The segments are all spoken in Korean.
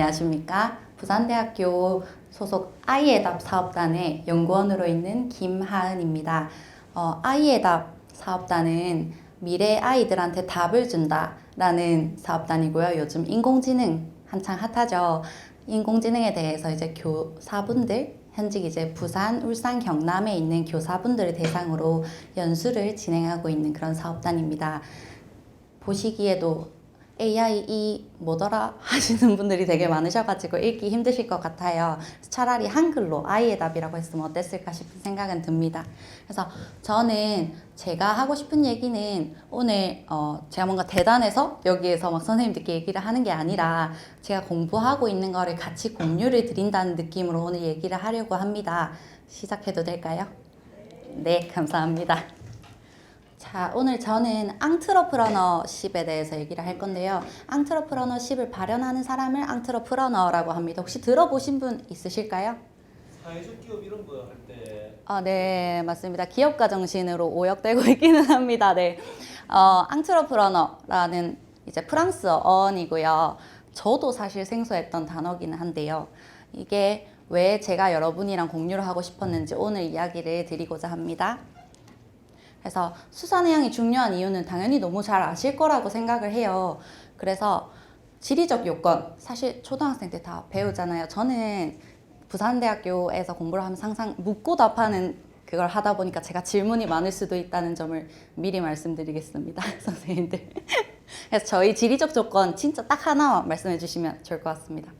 안녕하십니까. 부산대학교 소속 아이의 답 사업단의 연구원으로 있는 김하은입니다. 아이의 답 사업단은 미래 아이들한테 답을 준다라는 사업단이고요. 요즘 인공지능 한창 핫하죠. 인공지능에 대해서 이제 교사분들, 현직 이제 부산, 울산, 경남에 있는 교사분들을 대상으로 연수를 진행하고 있는 그런 사업단입니다. 보시기에도 AI 이 뭐더라 하시는 분들이 되게 많으셔가지고 읽기 힘드실 것 같아요. 차라리 한글로 아이의 답이라고 했으면 어땠을까 싶은 생각은 듭니다. 그래서 저는 제가 하고 싶은 얘기는 오늘 제가 뭔가 대단해서 여기에서 막 선생님들께 얘기를 하는 게 아니라 제가 공부하고 있는 거를 같이 공유를 드린다는 느낌으로 오늘 얘기를 하려고 합니다. 시작해도 될까요? 네, 감사합니다. 자, 오늘 저는 앙트러프러너십에 대해서 얘기를 할 건데요. 앙트러프러너십을 발현하는 사람을 앙트러프러너라고 합니다. 혹시 들어보신 분 있으실까요? 사회적 기업 이런 거 할 때 네, 맞습니다. 기업가 정신으로 오역되고 있기는 합니다. 네. 앙트러프러너라는 이제 프랑스어이고요. 저도 사실 생소했던 단어기는 한데요. 이게 왜 제가 여러분이랑 공유를 하고 싶었는지 오늘 이야기를 드리고자 합니다. 그래서 수산해양이 중요한 이유는 당연히 너무 잘 아실 거라고 생각을 해요. 그래서 지리적 요건, 사실 초등학생 때 다 배우잖아요. 저는 부산대학교에서 공부를 하면서 항상 묻고 답하는 그걸 하다 보니까 제가 질문이 많을 수도 있다는 점을 미리 말씀드리겠습니다. 선생님들. 그래서 저희 지리적 조건 진짜 딱 하나만 말씀해 주시면 좋을 것 같습니다.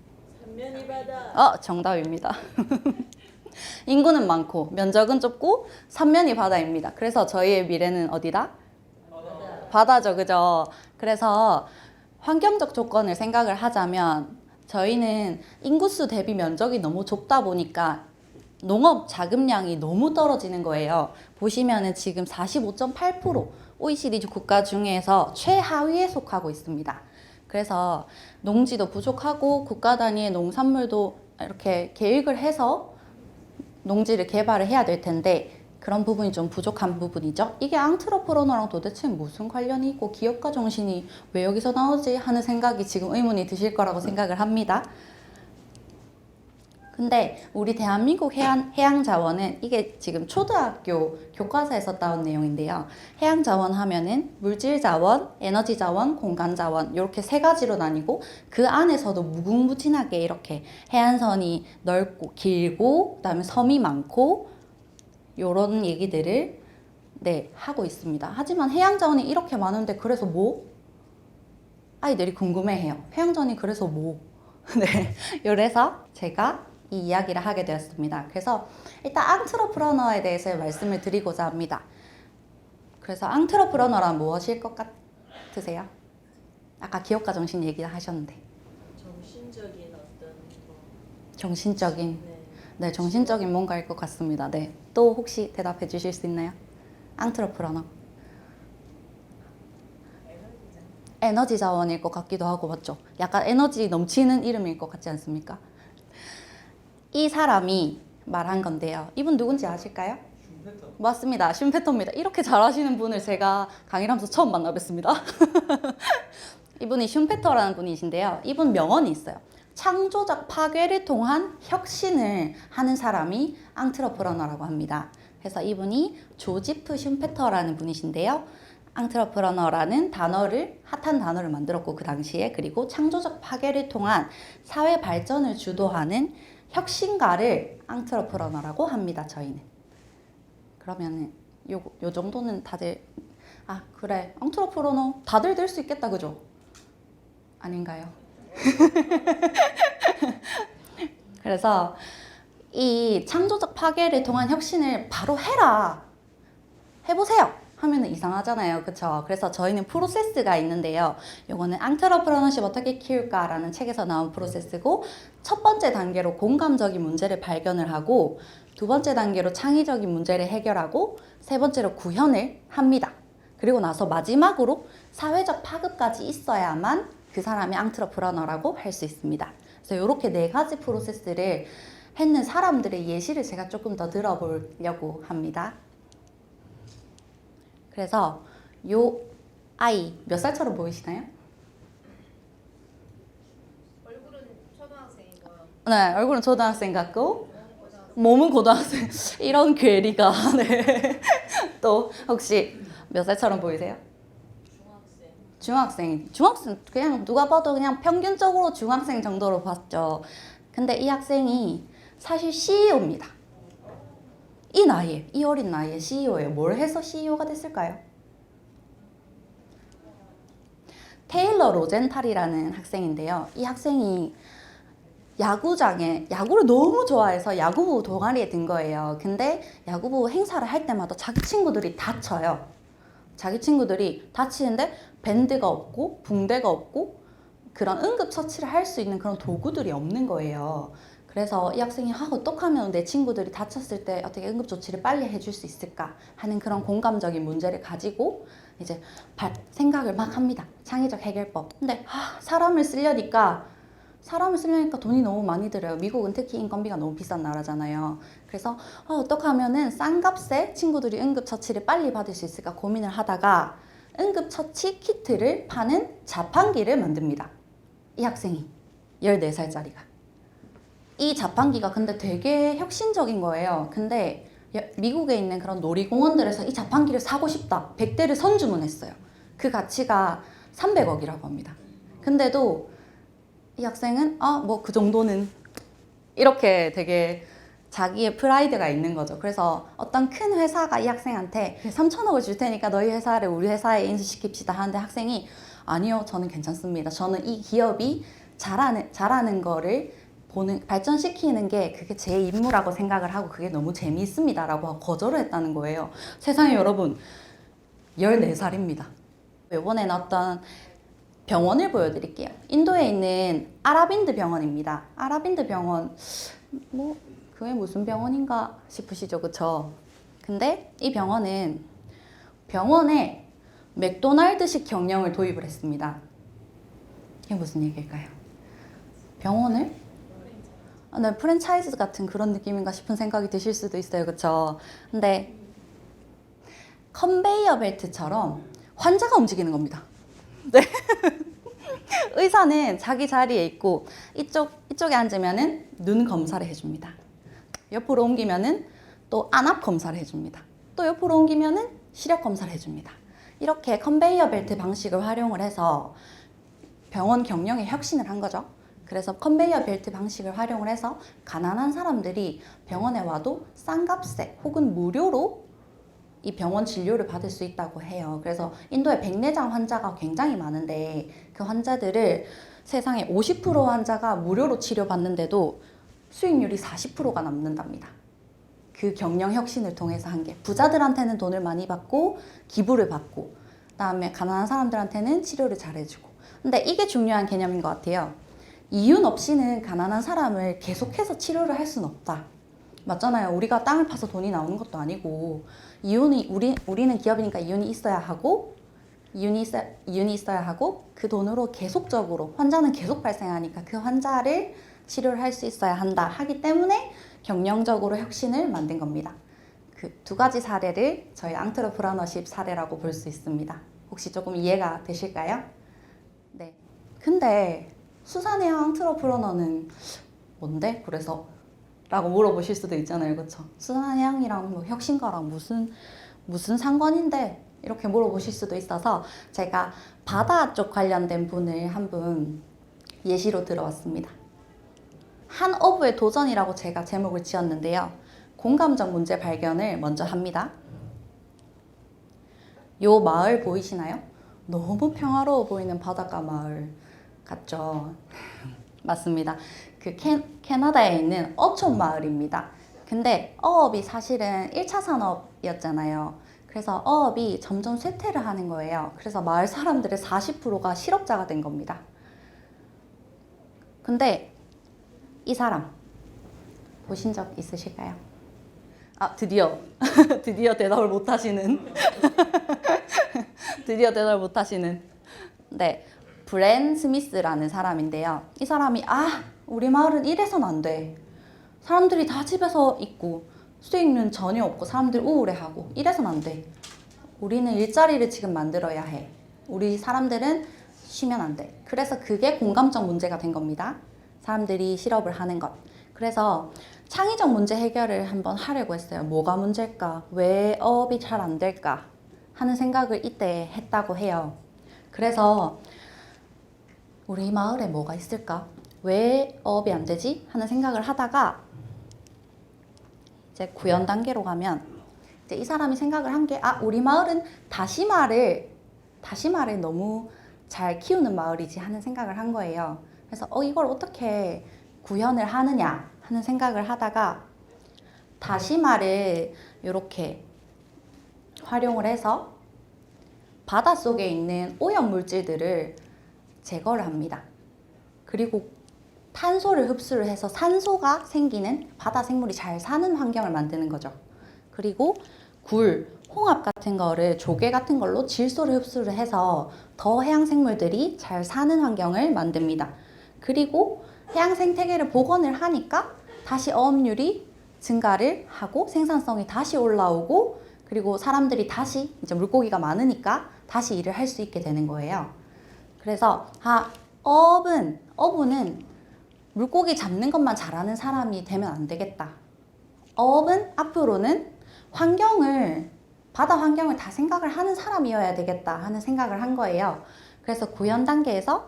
삼면이 바다. 정답입니다. 인구는 많고 면적은 좁고 삼면이 바다입니다. 그래서 저희의 미래는 어디다? 바다죠, 그죠? 그래서 환경적 조건을 생각을 하자면 저희는 인구수 대비 면적이 너무 좁다 보니까 농업 자급량이 너무 떨어지는 거예요. 보시면은 지금 45.8% OECD 국가 중에서 최하위에 속하고 있습니다. 그래서 농지도 부족하고 국가 단위의 농산물도 이렇게 계획을 해서 농지를 개발을 해야 될 텐데 그런 부분이 좀 부족한 부분이죠. 이게 앙트러프러너랑 도대체 무슨 관련이 있고 기업가 정신이 왜 여기서 나오지 하는 생각이 지금 의문이 드실 거라고 생각을 합니다. 근데 우리 대한민국 해양자원은 이게 지금 초등학교 교과서에서 따온 내용인데요. 해양자원 하면은 물질자원, 에너지자원, 공간자원 이렇게 세 가지로 나뉘고 그 안에서도 무궁무진하게 이렇게 해안선이 넓고 길고 그다음에 섬이 많고 이런 얘기들을 하고 있습니다. 하지만 해양자원이 이렇게 많은데 그래서 뭐? 아이들이 궁금해해요. 해양자원이 그래서 뭐? 네, 그래서 제가 이 이야기를 하게 되었습니다. 그래서 일단 앙트러프러너에 대해서 말씀을 드리고자 합니다. 그래서 앙트러프러너란 무엇일 것 같으세요? 아까 기업가 정신 얘기를 하셨는데. 정신적인 어떤 뭐. 정신적인. 네. 네, 정신적인 뭔가일 것 같습니다. 네. 또 혹시 대답해 주실 수 있나요? 앙트러프러너. 에너지 자원일 것 같기도 하고, 맞죠? 약간 에너지 넘치는 이름일 것 같지 않습니까? 이 사람이 말한 건데요. 이분 누군지 아실까요? 슈페터. 맞습니다. 슈페터입니다. 이렇게 잘하시는 분을 제가 강의를 하면서 처음 만나 뵀습니다. 이분이 슈페터라는 분이신데요. 이분 명언이 있어요. 창조적 파괴를 통한 혁신을 하는 사람이 앙트러프러너라고 합니다. 그래서 이분이 조지프 슈페터라는 분이신데요. 앙트러프러너라는 단어를 핫한 단어를 만들었고 그 당시에 그리고 창조적 파괴를 통한 사회 발전을 주도하는 혁신가를 앙트러프러너라고 합니다. 저희는. 그러면은 요 정도는 다들 그래 앙트러프러너 다들 될 수 있겠다 그죠? 아닌가요? 그래서 이 창조적 파괴를 통한 혁신을 바로 해보세요 하면 이상하잖아요. 그쵸? 그래서 저희는 프로세스가 있는데요. 요거는 앙트러프러너십 어떻게 키울까라는 책에서 나온 프로세스고 첫 번째 단계로 공감적인 문제를 발견을 하고 두 번째 단계로 창의적인 문제를 해결하고 세 번째로 구현을 합니다. 그리고 나서 마지막으로 사회적 파급까지 있어야만 그 사람이 앙트러프러너라고 할 수 있습니다. 그래서 이렇게 네 가지 프로세스를 했는 사람들의 예시를 제가 조금 더 들어보려고 합니다. 그래서 요 아이 몇 살처럼 보이시나요? 얼굴은 초등학생 네, 얼굴은 초등학생 같고 몸은 고등학생. 이런 괴리가. 네. 또 혹시 몇 살처럼 보이세요? 중학생 그냥 누가 봐도 그냥 평균적으로 중학생 정도로 봤죠. 근데 이 학생이 사실 CEO입니다. 이 나이에, 이 어린 나이에 CEO예요. 뭘 해서 CEO가 됐을까요? 테일러 로젠탈이라는 학생인데요. 이 학생이 야구장에 야구를 너무 좋아해서 야구부 동아리에 든 거예요. 근데 야구부 행사를 할 때마다 자기 친구들이 다쳐요. 자기 친구들이 다치는데 밴드가 없고 붕대가 없고 그런 응급처치를 할 수 있는 그런 도구들이 없는 거예요. 그래서 이 학생이 어떡하면 내 친구들이 다쳤을 때 어떻게 응급조치를 빨리 해줄 수 있을까 하는 그런 공감적인 문제를 가지고 이제 생각을 막 합니다. 창의적 해결법. 근데 사람을 쓰려니까 돈이 너무 많이 들어요. 미국은 특히 인건비가 너무 비싼 나라잖아요. 그래서 어떻게 하면은 싼 값에 친구들이 응급처치를 빨리 받을 수 있을까 고민을 하다가 응급처치 키트를 파는 자판기를 만듭니다. 이 학생이 14살짜리가. 이 자판기가 근데 되게 혁신적인 거예요. 근데 미국에 있는 그런 놀이공원들에서 이 자판기를 사고 싶다. 100대를 선주문했어요. 그 가치가 300억이라고 합니다. 근데도 이 학생은 뭐 그 정도는 이렇게 되게 자기의 프라이드가 있는 거죠. 그래서 어떤 큰 회사가 이 학생한테 3천억을 줄 테니까 너희 회사를 우리 회사에 인수시킵시다 하는데 학생이 아니요, 저는 괜찮습니다. 저는 이 기업이 잘하는 거를 발전시키는 게 그게 제 임무라고 생각을 하고 그게 너무 재미있습니다 라고 거절을 했다는 거예요. 세상에 여러분, 14살입니다. 이번에는 어떤 병원을 보여드릴게요. 인도에 있는 아라빈드 병원입니다. 아라빈드 병원, 뭐 그게 무슨 병원인가 싶으시죠, 그쵸? 근데 이 병원은 병원에 맥도날드식 경영을 도입을 했습니다. 이게 무슨 얘기일까요? 병원을? 네, 프랜차이즈 같은 그런 느낌인가 싶은 생각이 드실 수도 있어요, 그쵸? 근데 컨베이어 벨트처럼 환자가 움직이는 겁니다. 네. 의사는 자기 자리에 있고 이쪽에 앉으면은 눈 검사를 해줍니다. 옆으로 옮기면은 또 안압 검사를 해줍니다. 또 옆으로 옮기면은 시력 검사를 해줍니다. 이렇게 컨베이어 벨트 방식을 활용을 해서 병원 경영에 혁신을 한 거죠. 그래서 컨베이어 벨트 방식을 활용을 해서 가난한 사람들이 병원에 와도 싼 값에 혹은 무료로 이 병원 진료를 받을 수 있다고 해요. 그래서 인도에 백내장 환자가 굉장히 많은데 그 환자들을 세상에 50% 환자가 무료로 치료받는데도 수익률이 40%가 남는답니다. 그 경영 혁신을 통해서 한 게 부자들한테는 돈을 많이 받고 기부를 받고 그다음에 가난한 사람들한테는 치료를 잘해주고. 근데 이게 중요한 개념인 것 같아요. 이윤 없이는 가난한 사람을 계속해서 치료를 할 수는 없다. 맞잖아요. 우리가 땅을 파서 돈이 나오는 것도 아니고 우리는 기업이니까 이윤이 있어야 하고 그 돈으로 계속적으로 환자는 계속 발생하니까 그 환자를 치료를 할 수 있어야 한다 하기 때문에 경영적으로 혁신을 만든 겁니다. 그 두 가지 사례를 저희 앙트러프러너십 사례라고 볼 수 있습니다. 혹시 조금 이해가 되실까요? 네. 근데 수산의 앙트러프러너는 뭔데? 그래서 라고 물어보실 수도 있잖아요, 그렇죠? 수산해양이랑 뭐 혁신가랑 무슨 상관인데? 이렇게 물어보실 수도 있어서 제가 바다 쪽 관련된 분을 한 분 예시로 들어왔습니다. 한 어부의 도전이라고 제가 제목을 지었는데요. 공감적 문제 발견을 먼저 합니다. 요 마을 보이시나요? 너무 평화로워 보이는 바닷가 마을 같죠? 맞습니다. 그 캐나다에 있는 어촌 마을입니다. 근데 어업이 사실은 1차 산업이었잖아요. 그래서 어업이 점점 쇠퇴를 하는 거예요. 그래서 마을 사람들의 40%가 실업자가 된 겁니다. 근데 이 사람 보신 적 있으실까요? 드디어 대답을 못 하시는 드디어 대답을 못 하시는 네, 브랜 스미스라는 사람인데요. 이 사람이 우리 마을은 이래선 안 돼. 사람들이 다 집에서 있고 수익률 전혀 없고 사람들 우울해하고 이래선 안 돼. 우리는 일자리를 지금 만들어야 해. 우리 사람들은 쉬면 안 돼. 그래서 그게 공감적 문제가 된 겁니다. 사람들이 실업을 하는 것. 그래서 창의적 문제 해결을 한번 하려고 했어요. 뭐가 문제일까? 왜 어업이 잘 안 될까? 하는 생각을 이때 했다고 해요. 그래서 우리 마을에 뭐가 있을까? 왜 어업이 안 되지? 하는 생각을 하다가 이제 구현 단계로 가면 이제 이 사람이 생각을 한 게 우리 마을은 다시마를 너무 잘 키우는 마을이지 하는 생각을 한 거예요. 그래서 이걸 어떻게 구현을 하느냐 하는 생각을 하다가 다시마를 이렇게 활용을 해서 바닷속에 있는 오염 물질들을 제거를 합니다. 그리고 탄소를 흡수를 해서 산소가 생기는 바다 생물이 잘 사는 환경을 만드는 거죠. 그리고 굴, 홍합 같은 거를 조개 같은 걸로 질소를 흡수를 해서 더 해양 생물들이 잘 사는 환경을 만듭니다. 그리고 해양 생태계를 복원을 하니까 다시 어업률이 증가를 하고 생산성이 다시 올라오고 그리고 사람들이 다시 이제 물고기가 많으니까 다시 일을 할 수 있게 되는 거예요. 그래서 어부는 물고기 잡는 것만 잘하는 사람이 되면 안 되겠다. 어업은 앞으로는 바다 환경을 다 생각을 하는 사람이어야 되겠다 하는 생각을 한 거예요. 그래서 구현 단계에서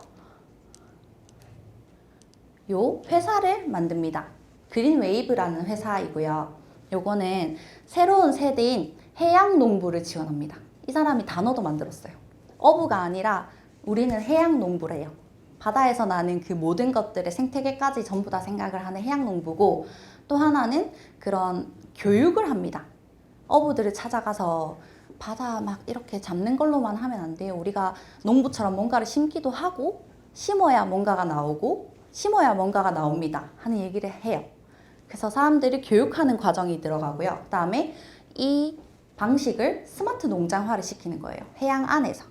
요 회사를 만듭니다. 그린웨이브라는 회사이고요. 요거는 새로운 세대인 해양농부를 지원합니다. 이 사람이 단어도 만들었어요. 어부가 아니라 우리는 해양농부래요. 바다에서 나는 그 모든 것들의 생태계까지 전부 다 생각을 하는 해양농부고 또 하나는 그런 교육을 합니다. 어부들을 찾아가서 바다 막 이렇게 잡는 걸로만 하면 안 돼요. 우리가 농부처럼 뭔가를 심기도 하고 심어야 뭔가가 나오고 심어야 뭔가가 나옵니다 하는 얘기를 해요. 그래서 사람들을 교육하는 과정이 들어가고요. 그 다음에 이 방식을 스마트 농장화를 시키는 거예요. 해양 안에서,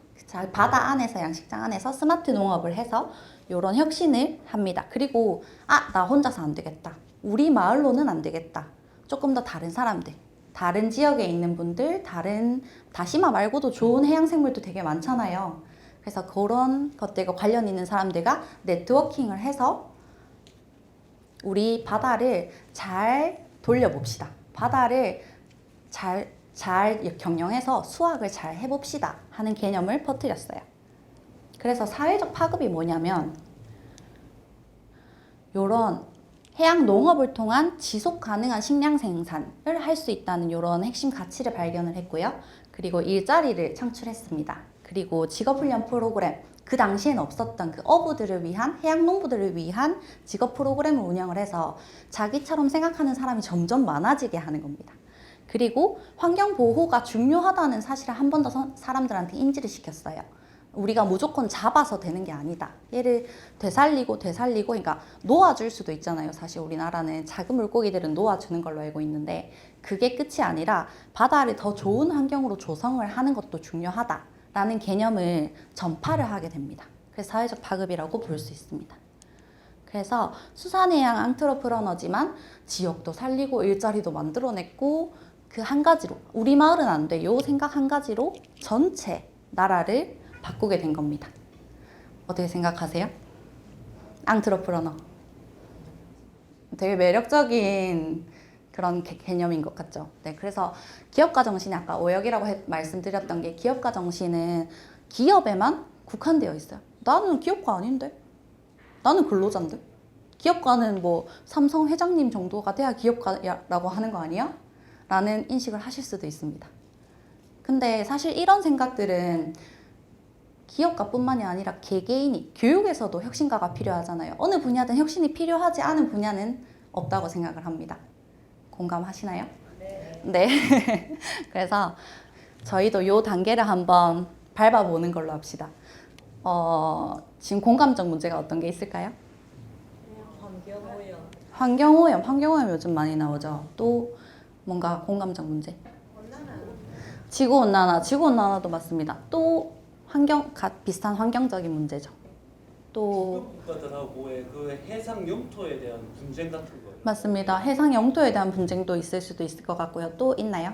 바다 안에서, 양식장 안에서 스마트 농업을 해서 이런 혁신을 합니다. 그리고 나 혼자서 안 되겠다. 우리 마을로는 안 되겠다. 조금 더 다른 사람들, 다른 지역에 있는 분들, 다른 다시마 말고도 좋은 해양 생물도 되게 많잖아요. 그래서 그런 것들과 관련 있는 사람들과 네트워킹을 해서 우리 바다를 잘 돌려봅시다. 바다를 잘 경영해서 수확을 잘 해봅시다 하는 개념을 퍼뜨렸어요. 그래서 사회적 파급이 뭐냐면 이런 해양 농업을 통한 지속 가능한 식량 생산을 할 수 있다는 이런 핵심 가치를 발견을 했고요. 그리고 일자리를 창출했습니다. 그리고 직업훈련 프로그램, 그 당시에는 없었던 그 어부들을 위한, 해양 농부들을 위한 직업 프로그램을 운영을 해서 자기처럼 생각하는 사람이 점점 많아지게 하는 겁니다. 그리고 환경 보호가 중요하다는 사실을 한 번 더 사람들한테 인지를 시켰어요. 우리가 무조건 잡아서 되는 게 아니다. 얘를 되살리고 그러니까 놓아줄 수도 있잖아요. 사실 우리나라는 작은 물고기들은 놓아주는 걸로 알고 있는데 그게 끝이 아니라 바다를 더 좋은 환경으로 조성을 하는 것도 중요하다라는 개념을 전파를 하게 됩니다. 그래서 사회적 파급이라고 볼 수 있습니다. 그래서 수산해양 앙트러프러너지만 지역도 살리고 일자리도 만들어냈고 그 한 가지로 우리 마을은 안 돼. 요 생각 한 가지로 전체 나라를 바꾸게 된 겁니다. 어떻게 생각하세요? 앙트러프러너. 되게 매력적인 그런 개념인 것 같죠. 네, 그래서 기업가 정신이 아까 오역이라고 말씀드렸던 게 기업가 정신은 기업에만 국한되어 있어요. 나는 기업가 아닌데? 나는 근로자인데? 기업가는 뭐 삼성 회장님 정도가 돼야 기업가라고 하는 거 아니야? 라는 인식을 하실 수도 있습니다. 근데 사실 이런 생각들은 기업가뿐만이 아니라 개개인이 교육에서도 혁신가가 필요하잖아요. 어느 분야든 혁신이 필요하지 않은 분야는 없다고 생각을 합니다. 공감하시나요? 네. 그래서 저희도 이 단계를 한번 밟아보는 걸로 합시다. 지금 공감적 문제가 어떤 게 있을까요? 환경오염. 환경오염 요즘 많이 나오죠. 또 뭔가 공감적 문제. 지구온난화도 맞습니다. 또 비슷한 환경적인 문제죠. 또 국가들하고의 그 해상 영토에 대한 분쟁 같은 거. 맞습니다. 해상 영토에 대한 분쟁도 있을 수도 있을 것 같고요. 또 있나요?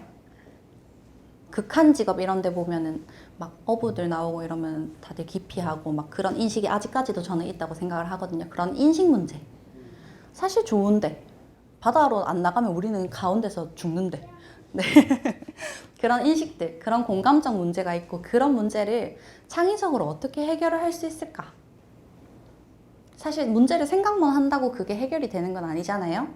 극한 직업 이런 데 보면은 막 어부들 나오고 이러면 다들 기피하고 막 그런 인식이 아직까지도 저는 있다고 생각을 하거든요. 그런 인식 문제. 사실 좋은데 바다로 안 나가면 우리는 가운데서 죽는데. 네. 그런 인식들, 그런 공감적 문제가 있고 그런 문제를 창의적으로 어떻게 해결을 할 수 있을까? 사실 문제를 생각만 한다고 그게 해결이 되는 건 아니잖아요.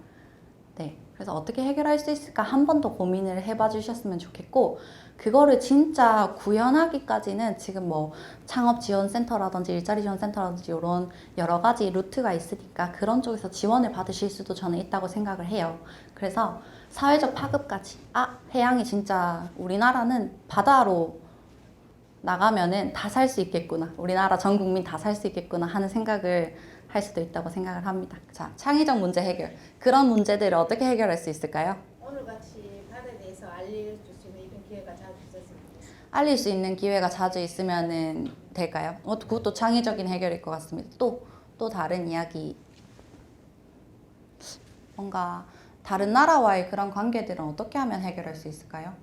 네. 그래서 어떻게 해결할 수 있을까 한 번 더 고민을 해봐 주셨으면 좋겠고, 그거를 진짜 구현하기까지는 지금 뭐 창업지원센터라든지 일자리지원센터라든지 이런 여러 가지 루트가 있으니까 그런 쪽에서 지원을 받으실 수도 저는 있다고 생각을 해요. 그래서 사회적 파급까지, 해양이 진짜 우리나라는 바다로 나가면은 다 살 수 있겠구나, 우리나라 전 국민 다 살 수 있겠구나 하는 생각을 할 수도 있다고 생각을 합니다. 자, 창의적 문제 해결. 그런 문제들을 어떻게 해결할 수 있을까요? 오늘같이 바다에 대해서 알려줄 수 있는 이런 기회가 자주 있었으면 좋겠습니다. 알릴 수 있는 기회가 자주 있으면 될까요? 그것도 창의적인 해결일 것 같습니다. 또 다른 이야기. 뭔가 다른 나라와의 그런 관계들은 어떻게 하면 해결할 수 있을까요?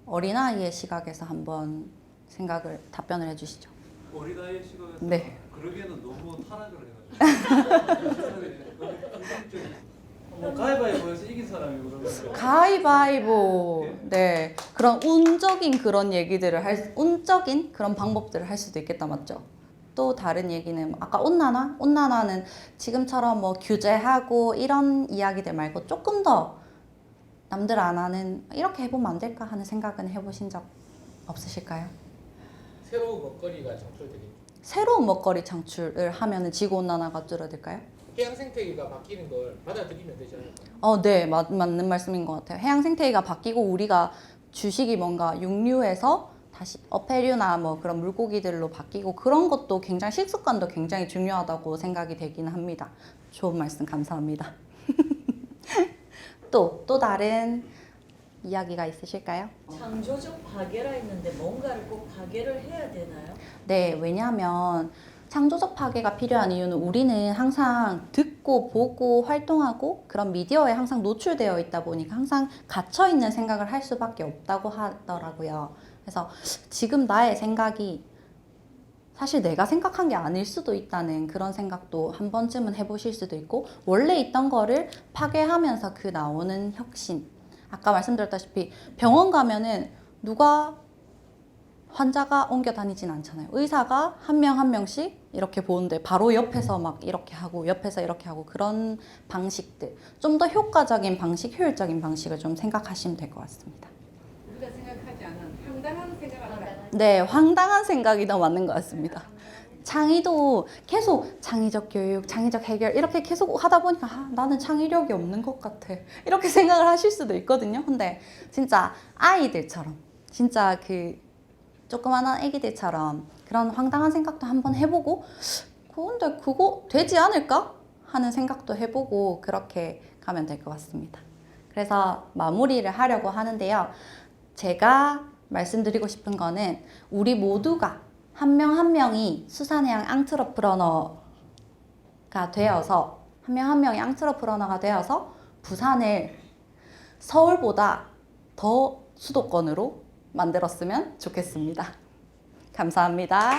어린아이의 시각에서 한번 답변을 해주시죠. 어린아이의 시각에서 네. 그러기에는 너무 타락을 해가지고 뭐 가위바위보에서 이긴 사람이 그러면 가위바위보. 네. 그런 운적인 그런 얘기들을 운적인 그런 방법들을 할 수도 있겠다, 맞죠? 또 다른 얘기는 아까 온난화? 온난화는 지금처럼 뭐 규제하고 이런 이야기들 말고 조금 더 남들 안 하는 이렇게 해보면 안 될까 하는 생각은 해보신 적 없으실까요? 새로운 먹거리가 창출되겠죠. 새로운 먹거리 창출을 하면은 지구온난화가 줄어들까요? 해양 생태계가 바뀌는 걸 받아들이면 되지 않을까? 네, 맞는 말씀인 것 같아요. 해양 생태계가 바뀌고 우리가 주식이 뭔가 육류에서 다시 어패류나 뭐 그런 물고기들로 바뀌고 그런 것도 굉장히 식습관도 굉장히 중요하다고 생각이 되긴 합니다. 좋은 말씀 감사합니다. 또 다른 이야기가 있으실까요? 창조적 파괴라 했는데 뭔가를 꼭 파괴를 해야 되나요? 네, 왜냐하면 창조적 파괴가 필요한 이유는 우리는 항상 듣고 보고 활동하고 그런 미디어에 항상 노출되어 있다 보니까 항상 갇혀있는 생각을 할 수밖에 없다고 하더라고요. 그래서 지금 나의 생각이 사실 내가 생각한 게 아닐 수도 있다는 그런 생각도 한 번쯤은 해보실 수도 있고, 원래 있던 거를 파괴하면서 그 나오는 혁신. 아까 말씀드렸다시피 병원 가면은 환자가 옮겨 다니진 않잖아요. 의사가 한 명 한 명씩 이렇게 보는데 바로 옆에서 막 이렇게 하고 옆에서 이렇게 하고 그런 방식들. 좀 더 효과적인 방식, 효율적인 방식을 좀 생각하시면 될 것 같습니다. 우리가 생각하지 않은 황당한 생각을 하라. 네, 황당한 생각이 더 맞는 것 같습니다. 창의도 계속 창의적 교육, 창의적 해결 이렇게 계속 하다 보니까 나는 창의력이 없는 것 같아. 이렇게 생각을 하실 수도 있거든요. 근데 진짜 아이들처럼 진짜 그 조그마한 애기들처럼 그런 황당한 생각도 한번 해보고 근데 그거 되지 않을까? 하는 생각도 해보고 그렇게 가면 될 것 같습니다. 그래서 마무리를 하려고 하는데요. 제가 말씀드리고 싶은 거는 우리 모두가 한 명 한 명이 수산해양 앙트러프러너가 되어서 한 명 한 명이 앙트러프러너가 되어서 부산을 서울보다 더 수도권으로 만들었으면 좋겠습니다. 감사합니다.